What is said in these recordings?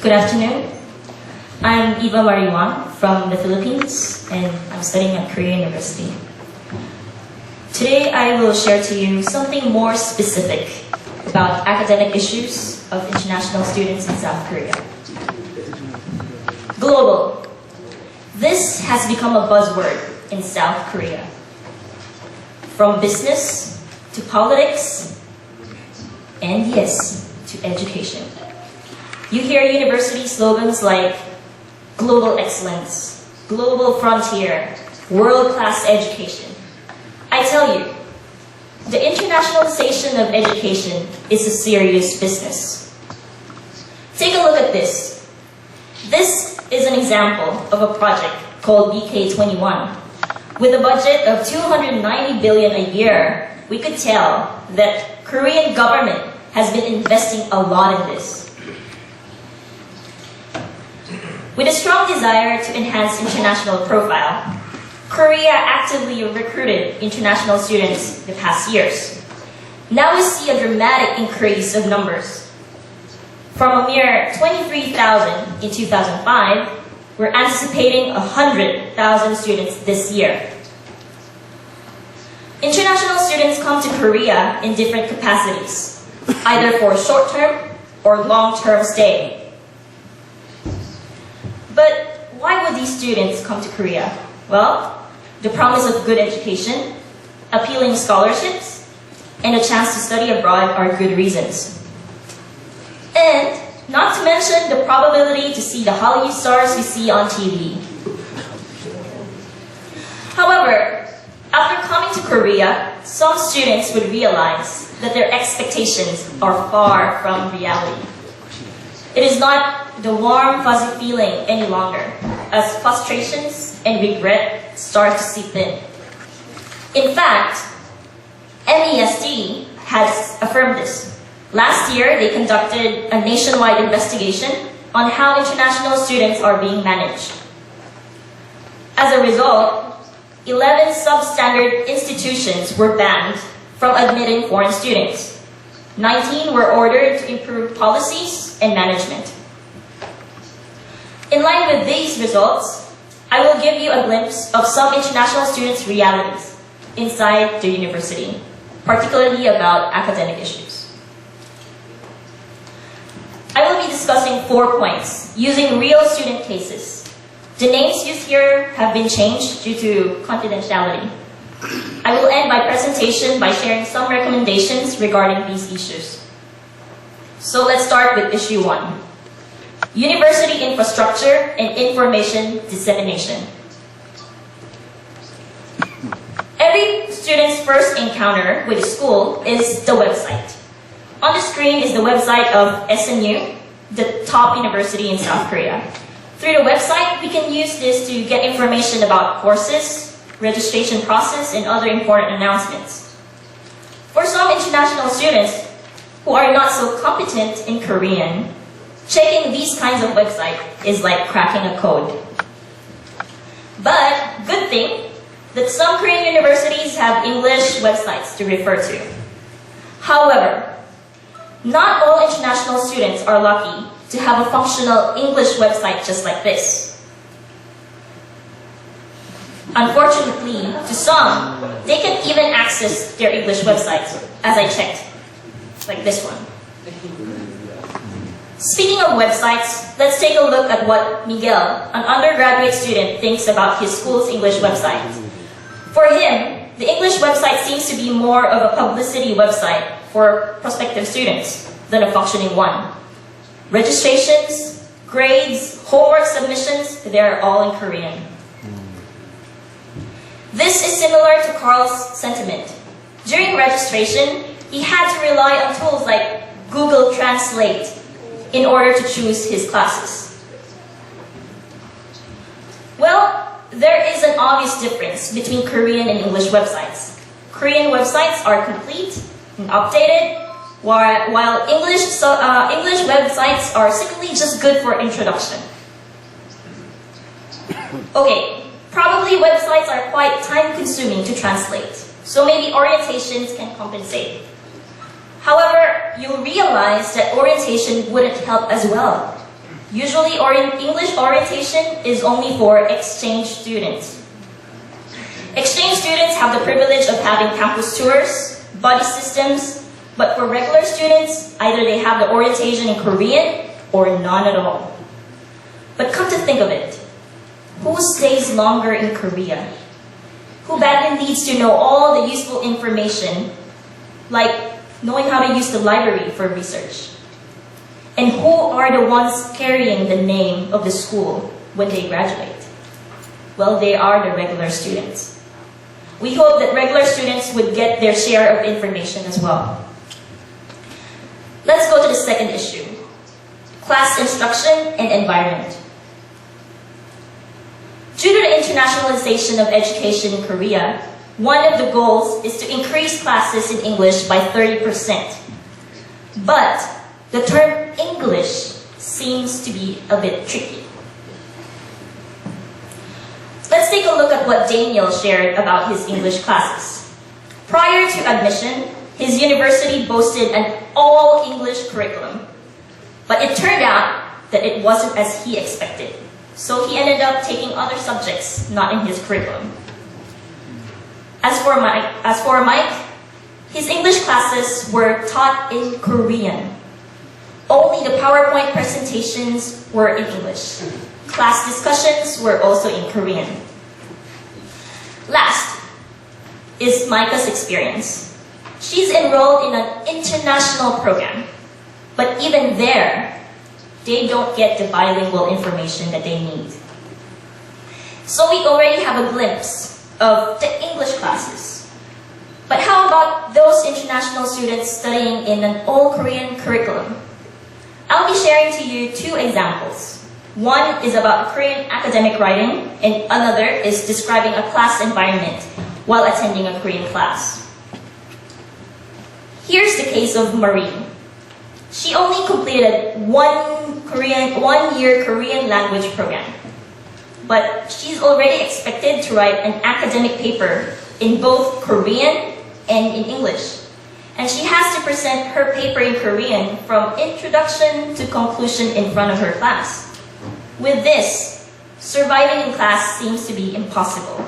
Good afternoon. I'm Eva Marie Wang from the Philippines, and I'm studying at Korea University. Today I will share to you something more specific about academic issues of international students in South Korea. Global. This has become a buzzword in South Korea. From business to politics, and yes, to education. You hear university slogans like global excellence, global frontier, world-class education. I tell you, the internationalization of education is a serious business. Take a look at this. This is an example of a project called BK21. With a budget of 290 billion a year, we could tell that Korean government has been investing a lot in this. With a strong desire to enhance international profile, Korea actively recruited international students the past years. Now we see a dramatic increase of numbers. From a mere 23,000 in 2005, we're anticipating 100,000 students this year. International students come to Korea in different capacities, either for short-term or long-term stay. But why would these students come to Korea? Well, the promise of good education, appealing scholarships, and a chance to study abroad are good reasons. And not to mention the probability to see the Hollywood stars we see on TV. However, after coming to Korea, some students would realize that their expectations are far from reality. It is not the warm, fuzzy feeling any longer, as frustrations and regret start to seep in. In fact, MESD has affirmed this. Last year, they conducted a nationwide investigation on how international students are being managed. As a result, 11 substandard institutions were banned from admitting foreign students. 19 were ordered to improve policies and management. In line with these results, I will give you a glimpse of some international students' realities inside the university, particularly about academic issues. I will be discussing 4 points using real student cases. The names used here have been changed due to confidentiality. I will end my presentation by sharing some recommendations regarding these issues. So let's start with issue 1. University infrastructure and information dissemination. Every student's first encounter with a school is the website. On the screen is the website of SNU, the top university in South Korea. Through the website, we can use this to get information about courses, registration process, and other important announcements. For some international students who are not so competent in Korean, checking these kinds of websites is like cracking a code. But good thing that some Korean universities have English websites to refer to. However, not all international students are lucky to have a functional English website just like this. Unfortunately, to some, they can even access their English websites, as I checked, like this one. Speaking of websites, let's take a look at what Miguel, an undergraduate student, thinks about his school's English website. For him, the English website seems to be more of a publicity website for prospective students than a functioning one. Registrations, grades, homework submissions, they're all in Korean. This is similar to Carl's sentiment. During registration, he had to rely on tools like Google Translate in order to choose his classes. Well, there is an obvious difference between Korean and English websites. Korean websites are complete and updated, while English websites are simply just good for introduction. Okay, probably websites are quite time-consuming to translate, so maybe orientations can compensate. However, you'll realize that orientation wouldn't help as well. Usually, English orientation is only for exchange students. Exchange students have the privilege of having campus tours, buddy systems, but for regular students, either they have the orientation in Korean or none at all. But come to think of it, who stays longer in Korea? Who badly needs to know all the useful information, like knowing how to use the library for research? And who are the ones carrying the name of the school when they graduate? Well, they are the regular students. We hope that regular students would get their share of information as well. Let's go to the second issue, class instruction and environment. Due to the internationalization of education in Korea, one of the goals is to increase classes in English by 30%. But the term English seems to be a bit tricky. Let's take a look at what Daniel shared about his English classes. Prior to admission, his university boasted an all-English curriculum. But it turned out that it wasn't as he expected. So he ended up taking other subjects not in his curriculum. As for Mike, his English classes were taught in Korean. Only the PowerPoint presentations were in English. Class discussions were also in Korean. Last is Micah's experience. She's enrolled in an international program, but even there, they don't get the bilingual information that they need. So we already have a glimpse of the English classes. But how about those international students studying in an all-Korean curriculum? I'll be sharing to you two examples. One is about Korean academic writing, and another is describing a class environment while attending a Korean class. Here's the case of Marie. She only completed one year Korean language program, but she's already expected to write an academic paper in both Korean and in English. And she has to present her paper in Korean from introduction to conclusion in front of her class. With this, surviving in class seems to be impossible.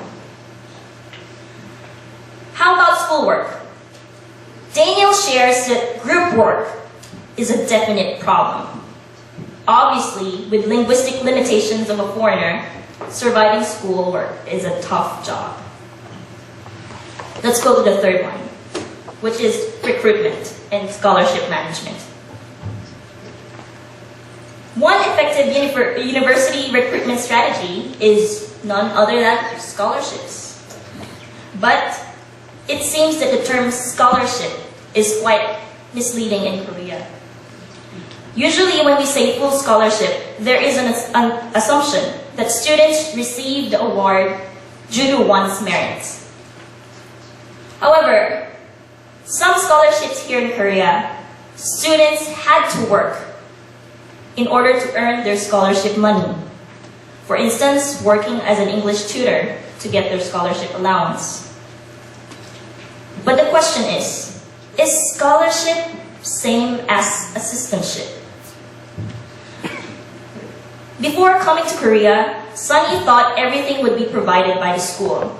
How about schoolwork? Daniel shares that group work is a definite problem. Obviously, with linguistic limitations of a foreigner, surviving schoolwork is a tough job. Let's go to the third one, which is recruitment and scholarship management. One effective university recruitment strategy is none other than scholarships. But it seems that the term scholarship is quite misleading in Korea. Usually when we say full scholarship, there is an assumption that students receive the award due to one's merits. However, some scholarships here in Korea, students had to work in order to earn their scholarship money. For instance, working as an English tutor to get their scholarship allowance. But the question is scholarship same as assistantship? Before coming to Korea, Sunny thought everything would be provided by the school.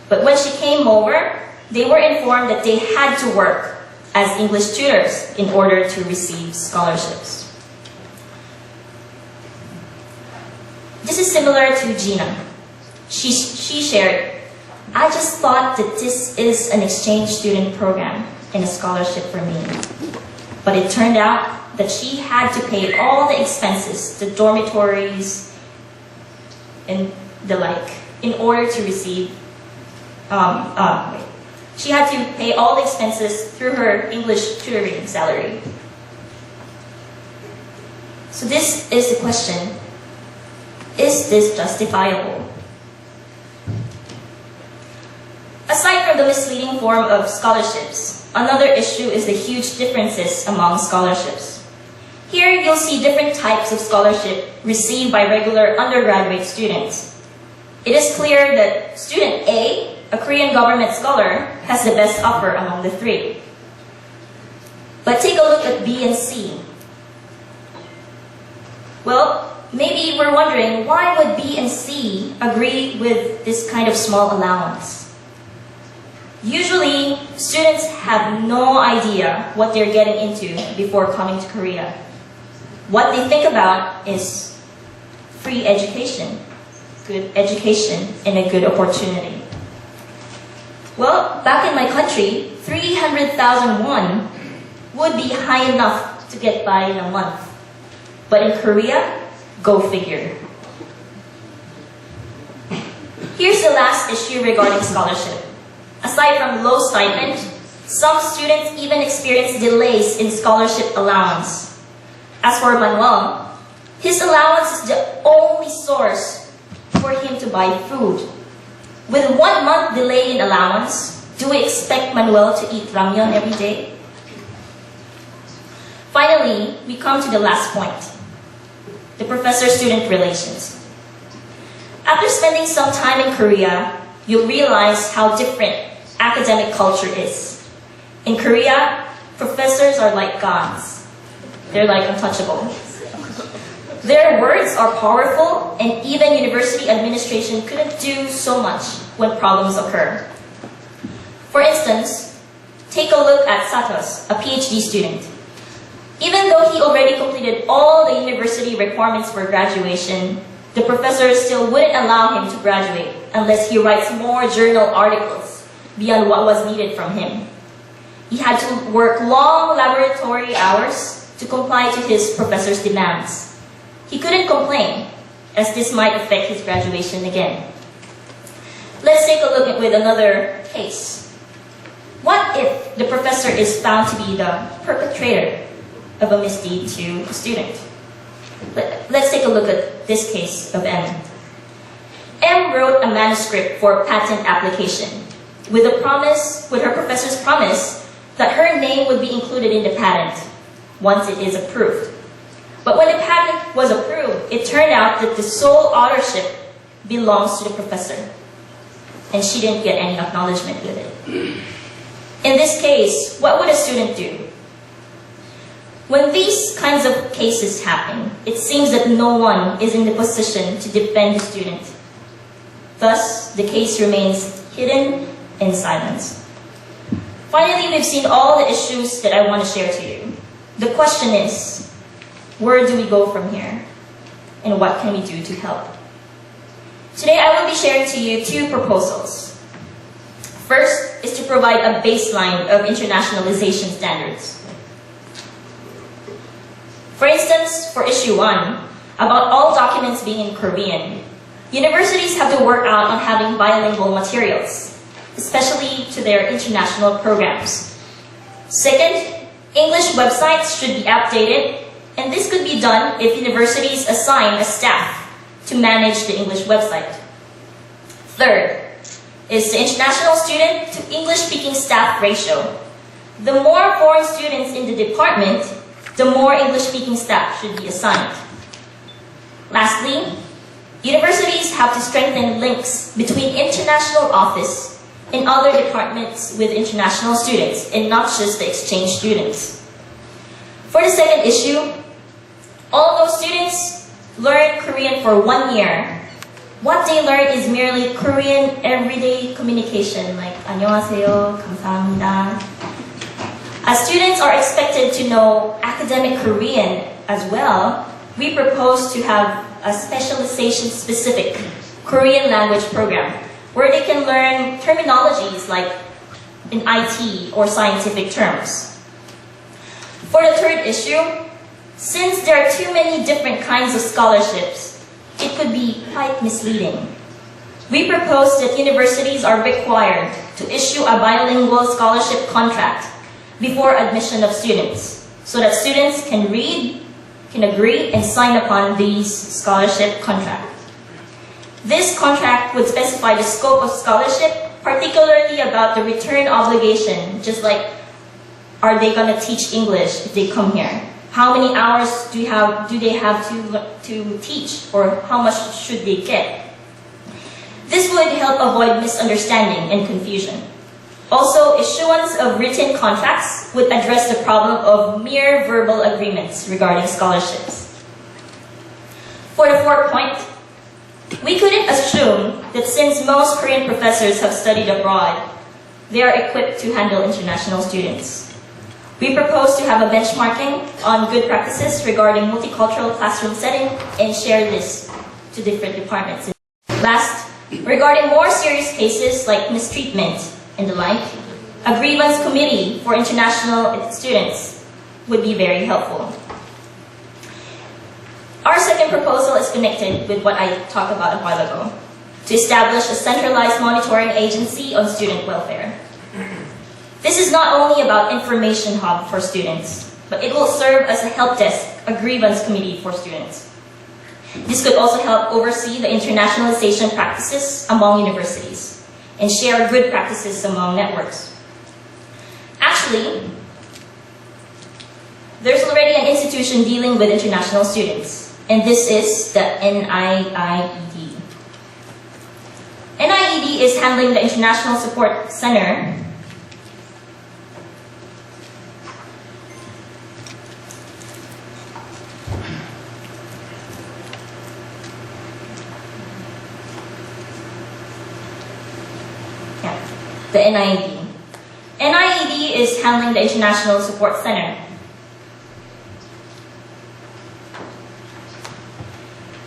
But when she came over, they were informed that they had to work as English tutors in order to receive scholarships. This is similar to Gina. She shared, I just thought that this is an exchange student program and a scholarship for me. But it turned out that she had to pay all the expenses, the dormitories and the like, in order to receive, she had to pay all the expenses through her English tutoring salary. So this is the question, is this justifiable? Aside from the misleading form of scholarships, another issue is the huge differences among scholarships. Here you'll see different types of scholarship received by regular undergraduate students. It is clear that student A, a Korean government scholar, has the best offer among the three. But take a look at B and C. Well, maybe we're wondering, why would B and C agree with this kind of small allowance? Usually, students have no idea what they're getting into before coming to Korea. What they think about is free education, good education, and a good opportunity. Well, back in my country, 300,000 won would be high enough to get by in a month. But in Korea, go figure. Here's the last issue regarding scholarship. Aside from low stipend, some students even experience delays in scholarship allowance. As for Manuel, his allowance is the only source for him to buy food. With 1 month delay in allowance, do we expect Manuel to eat ramyeon every day? Finally, we come to the last point, the professor-student relations. After spending some time in Korea, you'll realize how different academic culture is. In Korea, professors are like gods. They're like untouchable. Their words are powerful, and even university administration couldn't do so much when problems occur. For instance, take a look at Satos, a PhD student. Even though he already completed all the university requirements for graduation, the professor still wouldn't allow him to graduate unless he writes more journal articles beyond what was needed from him. He had to work long laboratory hours to comply to his professor's demands. He couldn't complain, as this might affect his graduation again. Let's take a look at with another case. What if the professor is found to be the perpetrator of a misdeed to a student? Let's take a look at this case of M. M wrote a manuscript for patent application with her professor's promise that her name would be included in the patent once it is approved. But when the patent was approved, it turned out that the sole authorship belongs to the professor, and she didn't get any acknowledgement with it. In this case, what would a student do? When these kinds of cases happen, it seems that no one is in the position to defend the student. Thus, the case remains hidden in silence. Finally, we've seen all the issues that I want to share to you. The question is, where do we go from here? And what can we do to help? Today, I will be sharing to you 2 proposals. First is to provide a baseline of internationalization standards. For instance, for issue 1, about all documents being in Korean, universities have to work out on having bilingual materials, especially to their international programs. Second, English websites should be updated, and this could be done if universities assign a staff to manage the English website. Third is the international student to English-speaking staff ratio. The more foreign students in the department, the more English-speaking staff should be assigned. Lastly, universities have to strengthen links between international office and other departments with international students, and not just the exchange students. For the second issue, although students learn Korean for 1 year, what they learn is merely Korean everyday communication, like 안녕하세요, 감사합니다. As students are expected to know academic Korean as well, we propose to have a specialization-specific Korean language program where they can learn terminologies like in IT or scientific terms. For the third issue, since there are too many different kinds of scholarships, it could be quite misleading. We propose that universities are required to issue a bilingual scholarship contract before admission of students, so that students can read, can agree, and sign upon these scholarship contract. This contract would specify the scope of scholarship, particularly about the return obligation, just like, are they going to teach English if they come here? How many hours do they have to teach, or how much should they get? This would help avoid misunderstanding and confusion. Also, issuance of written contracts would address the problem of mere verbal agreements regarding scholarships. For the fourth point, we couldn't assume that since most Korean professors have studied abroad, they are equipped to handle international students. We propose to have a benchmarking on good practices regarding multicultural classroom setting and share this to different departments. Last, regarding more serious cases like mistreatment and the like, a grievance committee for international students would be very helpful. Our second proposal is connected with what I talked about a while ago, to establish a centralized monitoring agency on student welfare. This is not only about information hub for students, but it will serve as a help desk, a grievance committee for students. This could also help oversee the internationalization practices among universities and share good practices among networks. Actually, there's already an institution dealing with international students, and this is the NIED. NIED is handling the International Support Center the NIED. NIED is handling the International Support Center.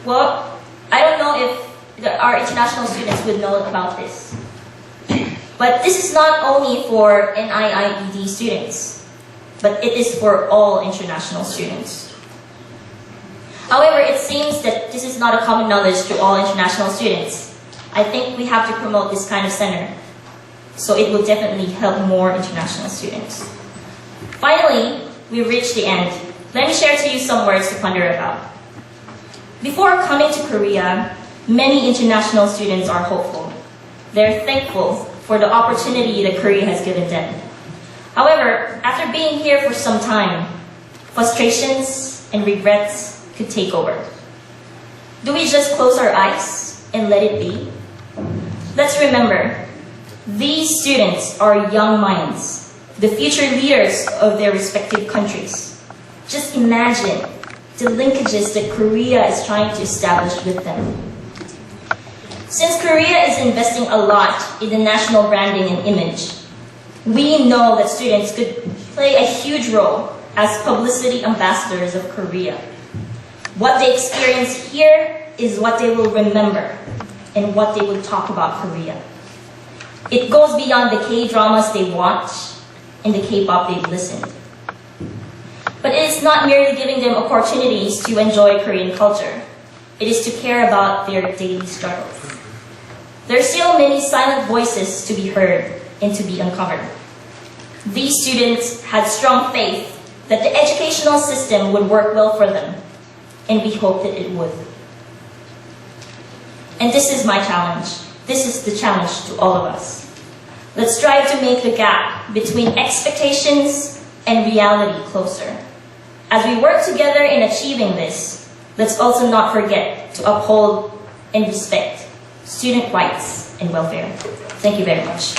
Well, I don't know if our international students would know about this. But this is not only for NIED students, but it is for all international students. However, it seems that this is not a common knowledge to all international students. I think we have to promote this kind of center, so it will definitely help more international students. Finally, we reached the end. Let me share to you some words to ponder about. Before coming to Korea, many international students are hopeful. They're thankful for the opportunity that Korea has given them. However, after being here for some time, frustrations and regrets could take over. Do we just close our eyes and let it be? Let's remember, these students are young minds, the future leaders of their respective countries. Just imagine the linkages that Korea is trying to establish with them. Since Korea is investing a lot in the national branding and image, we know that students could play a huge role as publicity ambassadors of Korea. What they experience here is what they will remember and what they will talk about Korea. It goes beyond the K-dramas they watch and the K-pop they've listened. But it is not merely giving them opportunities to enjoy Korean culture. It is to care about their daily struggles. There are still many silent voices to be heard and to be uncovered. These students had strong faith that the educational system would work well for them, and we hope that it would. And this is my challenge. This is the challenge to all of us. Let's strive to make the gap between expectations and reality closer. As we work together in achieving this, let's also not forget to uphold and respect student rights and welfare. Thank you very much.